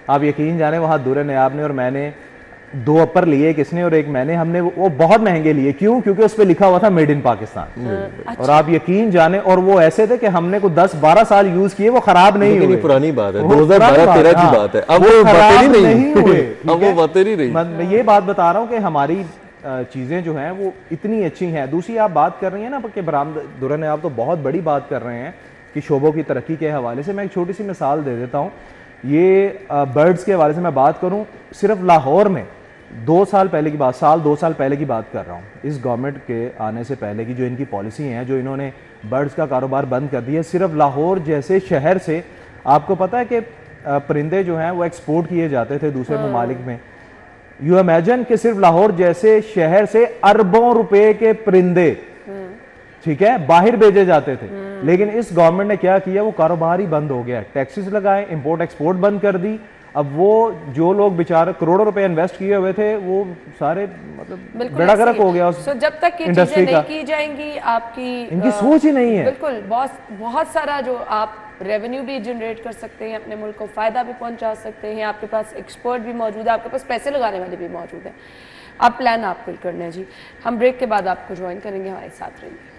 आप यकीन जाने वहाँ दुरे नियाब ने और मैंने 2 अपर लिए, किसने और एक मैंने, हमने वो बहुत महंगे लिए। क्यों? क्योंकि उस पर लिखा हुआ था मेड इन पाकिस्तान। और आप यकीन जाने, और वो ऐसे थे कि हमने को 10-12 साल यूज किए, वो खराब नहीं हुए। पुरानी बात है, 2012-13 की बात है, अब वो बातें नहीं हुए, अब वो बातें नहीं रही। मैं ये बात बता रहा हूँ कि हमारी चीजें जो हैं वो इतनी अच्छी हैं। दूसरी आप बात कर रही हैं ना कि दुरे ने आप तो बहुत बड़ी बात कर रहे हैं कि शोबों की तरक्की के हवाले से। मैं एक छोटी सी मिसाल दे देता हूँ। ये बर्ड्स के हवाले से मैं बात करूँ, सिर्फ लाहौर में 2 साल पहले की बात, 2 साल पहले की बात कर रहा हूँ, इस गवर्नमेंट के आने से पहले की जो इनकी पॉलिसी है, जो इन्होंने बर्ड्स का कारोबार बंद कर दिया, सिर्फ लाहौर जैसे शहर से आपको पता है कि परिंदे जो हैं वो एक्सपोर्ट किए जाते थे दूसरे ममालिक में। यू इमेजिन कि सिर्फ लाहौर जैसे शहर से अरबों रुपए के परिंदे, ठीक है, बाहर भेजे जाते थे। लेकिन इस गवर्नमेंट ने क्या किया, वो कारोबार ही बंद हो गया, टैक्सेस लगाए, इंपोर्ट एक्सपोर्ट बंद कर दी। अब वो जो लोग बेचारे करोड़ों रुपए इन्वेस्ट किए हुए थे, वो सारे मतलब बेड़ा गर्क हो गया उस जब तक ये चीजें नहीं की जाएंगी, आपकी इनकी सोच ही नहीं है। बिल्कुल, बहुत सारा जो आप रेवेन्यू भी जनरेट कर सकते हैं, अपने मुल्क को फायदा भी पहुंचा सकते हैं, आपके पास एक्सपर्ट भी मौजूद है, आपके पास पैसे लगाने वाले भी मौजूद हैं। आप प्लान आप बिल्ड करना है जी। हम ब्रेक के बाद आपको ज्वाइन करेंगे, हमारे साथ रहिए।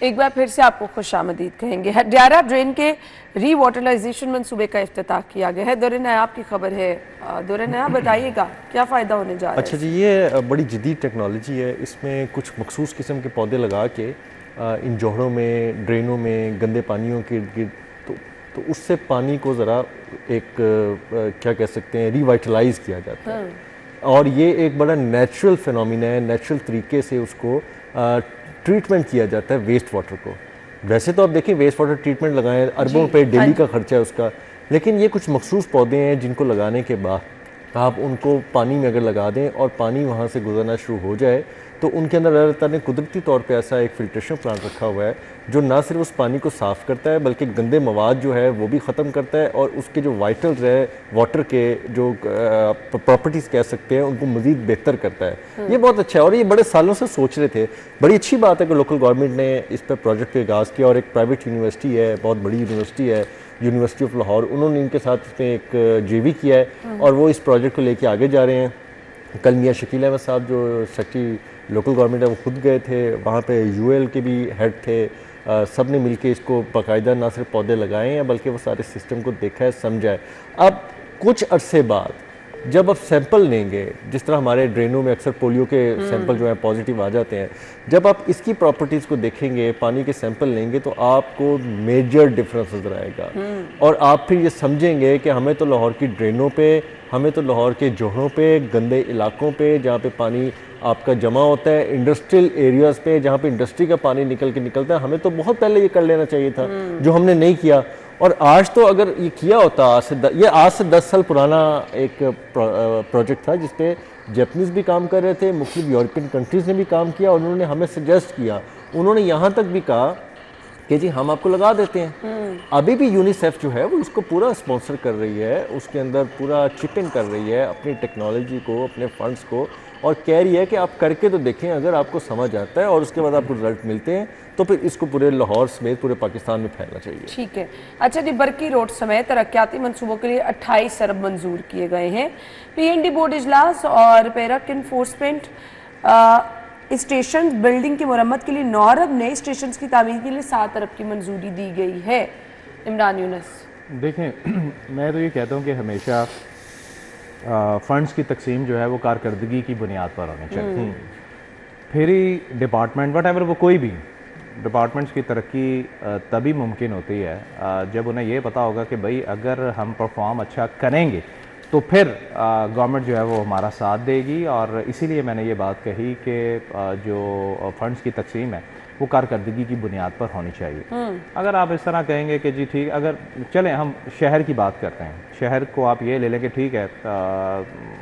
एक बार फिर से आपको खुशामदीद कहेंगे। हडियारा ड्रेन के रीवाटराइजेशन मंसूबे का इफ्तिताह किया गया है। दुरे नयाब की खबर है, दुरे नयाब बताइएगा क्या फ़ायदा होने जा रहा है? अच्छा जी, ये बड़ी जदीद टेक्नोलॉजी है। इसमें कुछ मखसूस किस्म के पौधे लगा के इन जोहड़ों में, ड्रेनों में, गंदे पानियों के इर्द तो उससे पानी को ज़रा एक क्या कह सकते हैं, रिवाइटलाइज किया जाता है। और ये एक बड़ा नेचुरल फिनोमिना है, नेचुरल तरीके से उसको ट्रीटमेंट किया जाता है वेस्ट वाटर को। वैसे तो आप देखिए वेस्ट वाटर ट्रीटमेंट लगाएं, अरबों रुपए डेली का खर्चा है उसका, लेकिन ये कुछ मखसूस पौधे हैं जिनको लगाने के बाद आप उनको पानी में अगर लगा दें और पानी वहाँ से गुजरना शुरू हो जाए तो उनके अंदर अल्लाह ताला ने कुदरती तौर पे ऐसा एक फिल्ट्रेशन प्लांट रखा हुआ है जो ना सिर्फ उस पानी को साफ़ करता है बल्कि गंदे मवाद जो है वो भी ख़त्म करता है और उसके जो वाइटल्स है वाटर के जो प्रॉपर्टीज़ कह सकते हैं उनको मज़ीद बेहतर करता है। ये बहुत अच्छा है और ये बड़े सालों से सोच रहे थे। बड़ी अच्छी बात है कि लोकल गवर्नमेंट ने इस पर प्रोजेक्ट पे आगाज़ किया और एक प्राइवेट यूनिवर्सिटी है, बहुत बड़ी यूनिवर्सिटी है, यूनिवर्सिटी ऑफ लाहौर, उन्होंने इनके साथ इसमें एक JV किया है और वो इस प्रोजेक्ट को लेके आगे जा रहे हैं। कल मियाँ शकील अहमद साहब जो सेक्रेटरी लोकल गवर्नमेंट है वो खुद गए थे, वहाँ पे UL के भी हेड थे, सब ने मिलके इसको बाकायदा ना सिर्फ पौधे लगाए हैं बल्कि वो सारे सिस्टम को देखा है, समझा है। अब कुछ अरसे बाद जब आप सैंपल लेंगे, जिस तरह हमारे ड्रेनों में अक्सर पोलियो के सैंपल जो है पॉजिटिव आ जाते हैं, जब आप इसकी प्रॉपर्टीज़ को देखेंगे, पानी के सैंपल लेंगे तो आपको मेजर डिफरेंस नजर आएगा और आप फिर ये समझेंगे कि हमें तो लाहौर की ड्रेनों पे, हमें तो लाहौर के जोहड़ों पे, गंदे इलाकों पे जहाँ पे पानी आपका जमा होता है, इंडस्ट्रियल एरियाज़ पे जहाँ पे इंडस्ट्री का पानी निकलता है, हमें तो बहुत पहले ये कर लेना चाहिए था जो हमने नहीं किया। और आज तो अगर ये किया होता, आज से 10 साल पुराना एक प्रोजेक्ट था जिसपे जैपनीज़ भी काम कर रहे थे, मुख्तलिफ यूरोपियन कंट्रीज़ ने भी काम किया और उन्होंने हमें सजेस्ट किया, उन्होंने यहाँ तक भी कहा कि जी हम आपको लगा देते हैं। अभी भी यूनिसेफ जो है वो उसको पूरा स्पॉन्सर कर रही है, उसके अंदर पूरा चिप इन कर रही है अपनी टेक्नोलॉजी को, अपने फंड्स को, और कह रही है कि आप करके तो देखें, अगर आपको समझ आता है और उसके बाद आपको रिजल्ट मिलते हैं तो फिर इसको पूरे लाहौर समेत पूरे पाकिस्तान में फैलना चाहिए। ठीक है। अच्छा जी, बरकी रोड समेत तरक्याती मनसूबों के लिए 28 अरब मंजूर किए गए हैं। PND बोर्ड इजलास और पैरक इन्फोर्समेंट स्टेशन बिल्डिंग की मरम्मत के लिए 9 अरब, नए स्टेशन की तामीर के लिए 7 अरब की मंजूरी दी गई है। इमरान यूनुस, देखें मैं तो ये कहता हूँ कि हमेशा फंड्स की तकसीम जो है वो कारकर्दगी की बुनियाद पर होनी चाहिए। फिर ही डिपार्टमेंट वट एवर वो कोई भी डिपार्टमेंट्स की तरक्की तभी मुमकिन होती है जब उन्हें ये पता होगा कि भाई अगर हम परफॉर्म अच्छा करेंगे तो फिर गवर्नमेंट जो है वो हमारा साथ देगी। और इसीलिए मैंने ये बात कही कि जो फंड्स की तकसीम है वो कारकर्दगी की बुनियाद पर होनी चाहिए। अगर आप इस तरह कहेंगे कि जी ठीक, अगर चलें हम शहर की बात करते हैं, शहर को आप ये ले लें कि ठीक है,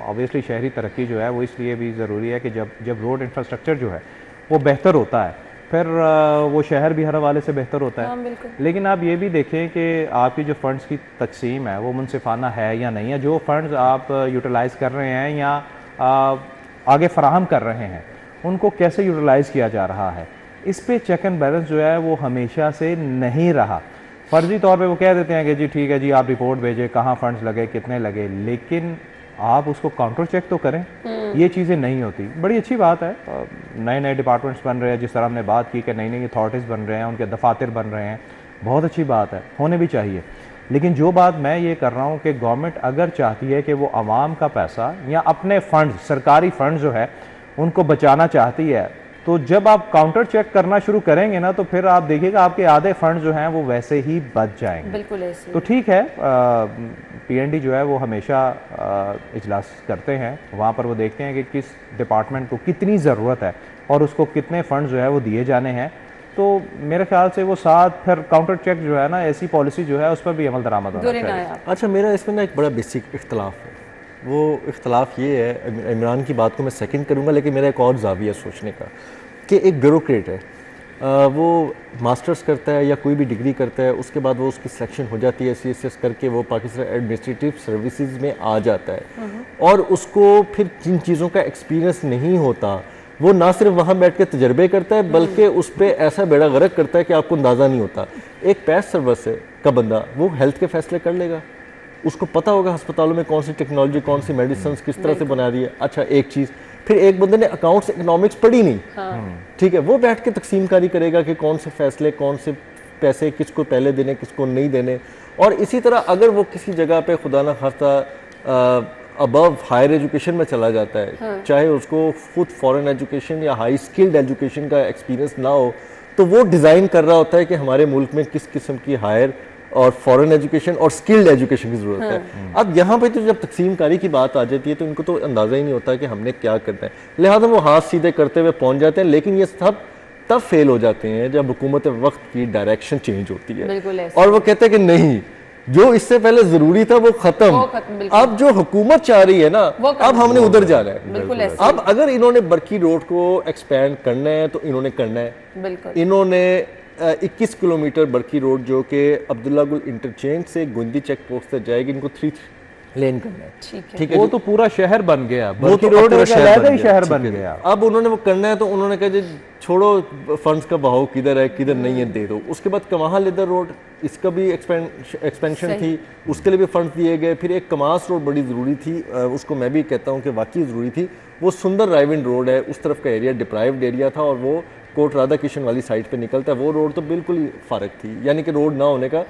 ऑब्वियसली शहरी तरक्की जो है वो इसलिए भी ज़रूरी है कि जब रोड इंफ्रास्ट्रक्चर जो है वो बेहतर होता है, फिर वो शहर भी हर हवाले से बेहतर होता है। बिल्कुल। लेकिन आप ये भी देखें कि आपकी जो फंड्स की तकसीम है वो मुनसिफाना है या नहीं है, जो फंड्स आप यूटिलाइज़ कर रहे हैं या आगे फराहम कर रहे हैं उनको कैसे यूटिलाइज़ किया जा रहा है, इस पे चेक एंड बैलेंस जो है वो हमेशा से नहीं रहा। फर्जी तौर पे वो कह देते हैं कि जी ठीक है जी आप रिपोर्ट भेजें, कहाँ फंड्स लगे, कितने लगे, लेकिन आप उसको काउंटर चेक तो करें। ये चीज़ें नहीं होती। बड़ी अच्छी बात है, नए नए डिपार्टमेंट्स बन रहे हैं, जिस तरह हमने बात की कि नई नई अथॉरिटीज़ बन रहे हैं, उनके दफातर बन रहे हैं, बहुत अच्छी बात है, होने भी चाहिए। लेकिन जो बात मैं ये कर रहा हूँ कि गवर्नमेंट अगर चाहती है कि वो आवाम का पैसा या अपने फंड्स, सरकारी फंड जो है उनको बचाना चाहती है, तो जब आप काउंटर चेक करना शुरू करेंगे ना तो फिर आप देखिएगा आपके आधे फंड जो हैं वो वैसे ही बच जाएंगे। बिल्कुल ऐसे। तो ठीक है, पीएनडी जो है वो हमेशा इजलास करते हैं, वहाँ पर वो देखते हैं कि किस डिपार्टमेंट को कितनी ज़रूरत है और उसको कितने फंड जो है वो दिए जाने हैं। तो मेरे ख्याल से वो साथ फिर काउंटर चेक जो है ना, ऐसी पॉलिसी जो है उस पर भी अमल दरामद होना चाहिए। अच्छा, मेरा इसमें ना एक बड़ा बेसिक इख्तलाफ है। वो इख्तलाफ ये है, इमरान की बात को मैं सेकंड करूँगा, लेकिन मेरा एक और ज़ाविया सोचने का कि एक ब्यूरोक्रेट है, वो मास्टर्स करता है या कोई भी डिग्री करता है, उसके बाद वो उसकी सिलेक्शन हो जाती है CSS करके, वो पाकिस्तान एडमिनिस्ट्रेटिव सर्विसेज में आ जाता है और उसको फिर जिन चीज़ों का एक्सपीरियंस नहीं होता वो ना सिर्फ वहाँ बैठ के तजर्बे करता है बल्कि उस पर ऐसा बेड़ा गर्क करता है कि आपको अंदाज़ा नहीं होता। एक पैस सर्विस का बंदा वो हेल्थ के फैसले कर लेगा, उसको पता होगा अस्पतालों में कौन सी टेक्नोलॉजी, कौन सी मेडिसिन किस तरह से बना दी है। अच्छा, एक चीज़, फिर एक बंदे ने अकाउंट्स इकोनॉमिक्स पढ़ी नहीं, ठीक है, वो बैठ के तकसीम कारी करेगा कि कौन से फैसले, कौन से पैसे किसको पहले देने, किसको नहीं देने। और इसी तरह अगर वो किसी जगह पे खुदा ना खास्ता अबव हायर एजुकेशन में चला जाता है, चाहे उसको खुद फॉरेन एजुकेशन या हाई स्किल्ड एजुकेशन का एक्सपीरियंस ना हो, तो वो डिज़ाइन कर रहा होता है कि हमारे मुल्क में किस किस्म की हायर और फॉरेन एजुकेशन और स्किल्ड एजुकेशन की ज़रूरत है। अब यहाँ पे तो जब तकसीम कारी की बात आ जाती है तो इनको तो अंदाज़ा ही नहीं होता कि हमने क्या करना है, लिहाजा वो हाथ सीधे करते हुए पहुँच जाते हैं। लेकिन ये सब तब फेल हो जाते हैं जब हुकूमत वक्त की डायरेक्शन चेंज होती है और वो कहते हैं कि नहीं, जो इससे पहले जरूरी था वो खत्म, अब जो हुकूमत चाह रही है ना, अब हमने उधर जाना है। अब अगर इन्होंने बरकी रोड को एक्सपैंड करना है तो इन्होंने करना है। इन्होंने 21 किलोमीटर बरकी रोड जो कि अब्दुल्ला गुल इंटरचेंज से गुंदी चेक पोस्ट तक जाएगी, इनको 3 लेन करना है। ठीक है, वो तो पूरा शहर बन गया, वो तो रोड शहर बन गया। अब उन्होंने वो करना है तो उन्होंने कहा जी छोड़ो फंड्स का बहाव किधर है किधर नहीं है, दे दो। उसके बाद कमाल लेदर रोड, इसका भी एक्सपेंशन थी, उसके लिए भी फंड्स दिए गए। फिर एक कमास रोड बड़ी ज़रूरी थी, उसको मैं भी कहता हूँ कि वाकई ज़रूरी थी। वो सुंदर रायविंड रोड है, उस तरफ का एरिया डिप्राइव्ड एरिया था और वो कोट राधा किशन वाली साइड पे निकलता है। वो रोड तो बिल्कुल ही फारग थी, यानी कि रोड ना होने का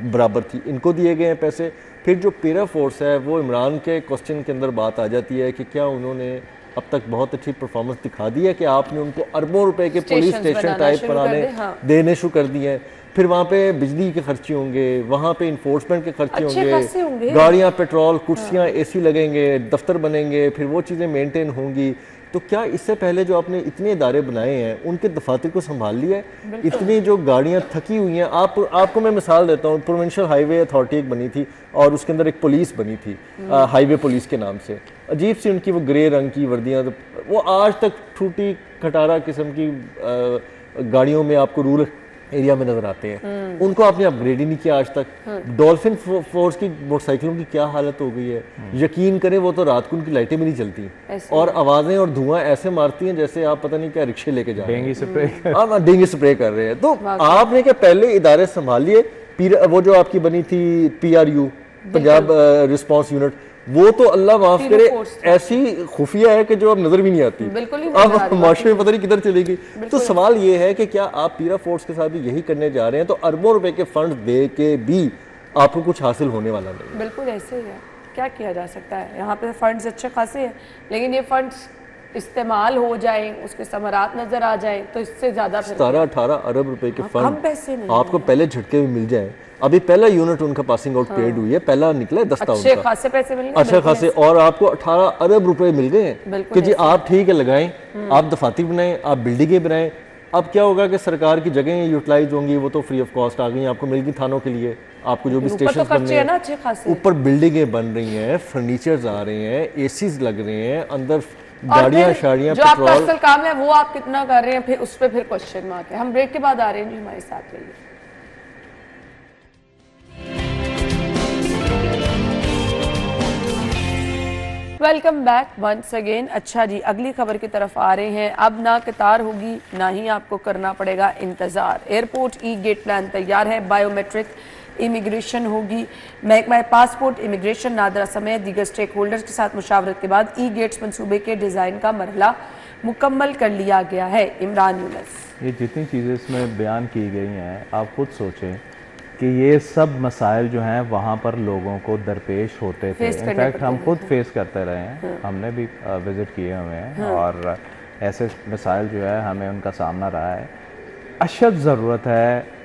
बराबर थी। इनको दिए गए हैं पैसे। फिर जो पेरा फोर्स है, वो इमरान के क्वेश्चन के अंदर बात आ जाती है कि क्या उन्होंने अब तक बहुत अच्छी परफॉर्मेंस दिखा दी है कि आपने उनको अरबों रुपए के पुलिस स्टेशन टाइप बनाने देने शुरू कर दिए हैं। फिर वहाँ पे बिजली के खर्चे होंगे, वहाँ पे इन्फोर्समेंट के खर्चे होंगे, गाड़ियाँ, पेट्रोल, कुर्सियाँ, AC लगेंगे, दफ्तर बनेंगे, फिर वो चीज़ें मेंटेन होंगी। तो क्या इससे पहले जो आपने इतने इदारे बनाए हैं उनके दफातर को संभाल लिया है? इतनी जो गाड़ियाँ थकी हुई हैं, आपको मैं मिसाल देता हूँ, प्रोविंशियल हाईवे अथॉरिटी एक बनी थी और उसके अंदर एक पुलिस बनी थी हाईवे पुलिस के नाम से। अजीब सी उनकी वो ग्रे रंग की वर्दियाँ, वो आज तक टूटी खटारा किस्म की गाड़ियों में आपको रूरल एरिया में नजर आते हैं। उनको आपने अपग्रेड ही नहीं किया आज तक। डॉल्फिन फोर्स की मोटरसाइकिलों की क्या हालत हो गई है, यकीन करें वो तो रात को उनकी लाइटें भी नहीं चलती और आवाजें और धुआं ऐसे मारती हैं जैसे आप पता नहीं क्या रिक्शे लेके जा रहे हैं, डेंगू स्प्रे कर रहे हैं। तो आपने क्या पहले इदारे संभाल लिए? वो जो आपकी बनी थी PRU, पंजाब रिस्पॉन्स यूनिट, वो तो अल्लाह माफ करे ऐसी खुफिया है कि जो अब नजर भी नहीं आती, अब माशरे में पता नहीं किधर चलेगी। तो सवाल ये है कि क्या आप पीरा फोर्स के साथ भी यही करने जा रहे हैं? तो अरबों रुपए के फंड दे के भी आपको कुछ हासिल होने वाला नहीं। बिल्कुल ऐसे ही है, क्या किया जा सकता है? यहाँ पे फंड्स अच्छे खासे हैं, लेकिन ये फंड्स इस्तेमाल हो जाए, उसके समरात नजर आ जाए तो इससे ज्यादा 17-18 अरब रुपए के फंड पैसे नहीं आपको पहले झटके में मिल जाए। अभी पहला यूनिट उनका पासिंग आउट पेड हुई है, पहला निकला है दस्ता उनका, अच्छे खासे पैसे मिल गए, अच्छे खासे, और आपको 18 अरब रुपए मिल गए हैं कि जी आप ठीक है लगाएं, आप दफातर बनाएं, आप बिल्डिंगें बनाएं, अब क्या होगा कि सरकार की जगह यूटिलाइज होंगी, वो तो फ्री ऑफ कॉस्ट आ गई, आपको मिल गई थानों के लिए, आपको जो भी ऊपर तो स्टेशन खर्चे बनने हैं ना अच्छे खासे। ऊपर बिल्डिंगें बन रही हैं, फर्नीचर्स आ रहे हैं, एसीज लग रहे हैं, अंदर और गाड़ियां फिर शाड़ियां जो आपका पेट्रोल। असल काम है वो आप कितना कर रहे हैं, फिर उस पर फिर क्वेश्चन मार्क है। हम ब्रेक के बाद आ रहे हैं जी, हमारे साथ रहिए। Welcome back once again. अच्छा जी, अगली खबर की तरफ आ रहे हैं। अब ना कतार होगी, ना ही आपको करना पड़ेगा इंतजार। एयरपोर्ट ई गेट प्लान तैयार है, बायोमेट्रिक इमिग्रेशन होगी। महकमा पासपोर्ट, इमिग्रेशन, नादरा समेत दीगर स्टेक होल्डर्स के साथ मुशावरत के बाद ई गेट्स मंसूबे के डिज़ाइन का मरहला मुकम्मल कर लिया गया है। इमरान यूनुस। ये जितनी चीज़ें इसमें बयान की गई हैं, आप खुद सोचें कि ये सब मसाइल जो हैं वहाँ पर लोगों को दरपेश होते थे। इनफैक्ट हम खुद फेस करते रहे हैं, हमने भी विज़िट किए हुए हैं और ऐसे मसाइल जो है हमें उनका सामना रहा है। अशद ज़रूरत है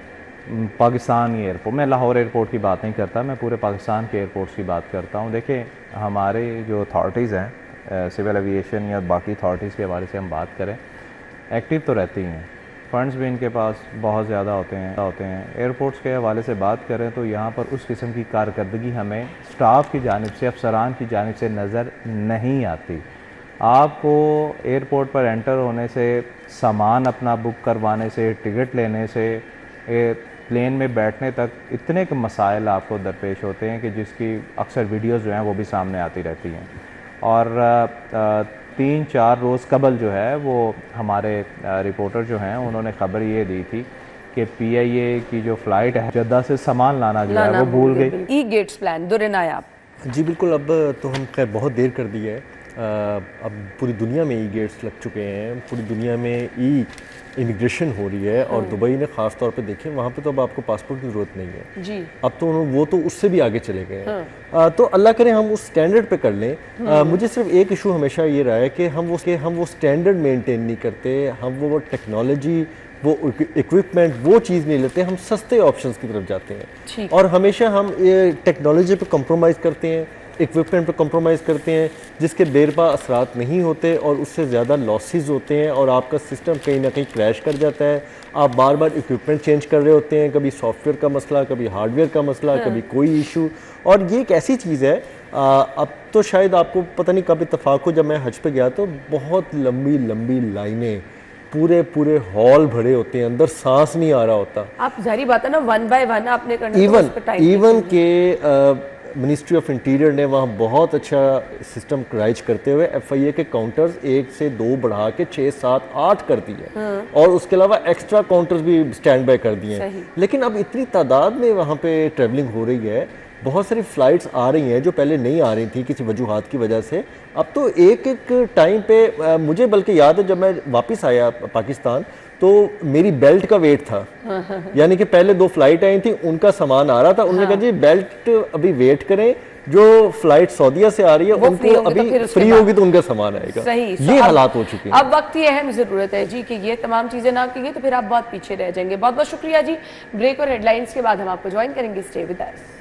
पाकिस्तान एयरपोर्ट, मैं लाहौर एयरपोर्ट की बात नहीं करता, मैं पूरे पाकिस्तान के एयरपोर्ट्स की बात करता हूँ। देखिए, हमारे जो अथॉरिटीज़ हैं, सिविल एविएशन या बाकी अथॉरिटीज़ के हवाले से हम बात करें, एक्टिव तो रहती हैं, फंड्स भी इनके पास बहुत ज़्यादा होते हैं। एयरपोर्ट्स के हवाले से बात करें तो यहाँ पर उस किस्म की कारकर्दगी हमें स्टाफ की जानिब से, अफसरान की जानिब से नज़र नहीं आती। आपको एयरपोर्ट पर एंटर होने से, सामान अपना बुक करवाने से, टिकट लेने से, प्लेन में बैठने तक इतने के मसाइल आपको दरपेश होते हैं कि जिसकी अक्सर वीडियोज़ जो हैं वो भी सामने आती रहती हैं। और 3-4 रोज़ कबल जो है वो हमारे रिपोर्टर जो हैं उन्होंने ख़बर ये दी थी कि PIA की जो फ़्लाइट है जद्दा से सामान लाना जो है वो भूल गई। ई गेट्स प्लान दुरेनाया आप। जी बिल्कुल, अब तो हम खैर बहुत देर कर दी है। अब पूरी दुनिया में ई गेट्स लग चुके हैं, पूरी दुनिया में ई इमिग्रेशन हो रही है और दुबई में ख़ास तौर पे देखें, वहाँ पे तो अब आपको पासपोर्ट की ज़रूरत नहीं है जी। अब तो वो तो उससे भी आगे चले गए हैं। तो अल्लाह करे हम उस स्टैंडर्ड पे कर लें। मुझे सिर्फ एक इशू हमेशा ये रहा है कि हम वो स्टैंडर्ड मेंटेन नहीं करते, हम वो टेक्नोलॉजी, वो इक्विपमेंट, वो चीज़ नहीं लेते, हम सस्ते ऑप्शंस की तरफ जाते हैं और हमेशा हम टेक्नोलॉजी पे कॉम्प्रोमाइज़ करते हैं, इक्विपमेंट पे कॉम्प्रोमाइज़ करते हैं, जिसके बेरपा असरात नहीं होते और उससे ज़्यादा लॉसेस होते हैं और आपका सिस्टम कहीं ना कहीं क्रैश कर जाता है। आप बार बार इक्विपमेंट चेंज कर रहे होते हैं, कभी सॉफ्टवेयर का मसला, कभी हार्डवेयर का मसला, कभी कोई इशू। और ये एक ऐसी चीज़ है, अब तो शायद आपको पता नहीं कब इत्तफाक हो, जब मैं हज पे गया तो बहुत लंबी लंबी लाइनें, पूरे पूरे हॉल भरे होते हैं, अंदर सांस नहीं आ रहा होता। आप जारी बात है ना, 1 बाय 1 आपने करना, इवन के मिनिस्ट्री ऑफ इंटीरियर ने वहाँ बहुत अच्छा सिस्टम राइज करते हुए FIA के काउंटर्स 1 से 2 बढ़ा के 6, 7, 8 कर दिए और उसके अलावा एक्स्ट्रा काउंटर्स भी स्टैंड बाय कर दिए हैं। लेकिन अब इतनी तादाद में वहाँ पे ट्रैवलिंग हो रही है, बहुत सारी फ़्लाइट्स आ रही हैं जो पहले नहीं आ रही थी किसी वजूहात की वजह से। अब तो एक एक टाइम पे मुझे बल्कि याद है, जब मैं वापस आया पाकिस्तान तो मेरी बेल्ट का वेट था, यानी कि पहले 2 फ्लाइट आई थी, उनका सामान आ रहा था, उन्होंने कहा जी बेल्ट अभी वेट करें, जो फ्लाइट सऊदीया से आ रही है उनको अभी फ्री होगी तो उनका सामान आएगा। सही, ये हालात हो चुके हैं। अब वक्त की अहम जरूरत है जी कि ये तमाम चीजें ना की तो फिर आप बहुत पीछे रह जाएंगे। बहुत बहुत शुक्रिया जी। ब्रेक और हेडलाइंस के बाद हम आपको ज्वाइन करेंगे। Stay with us.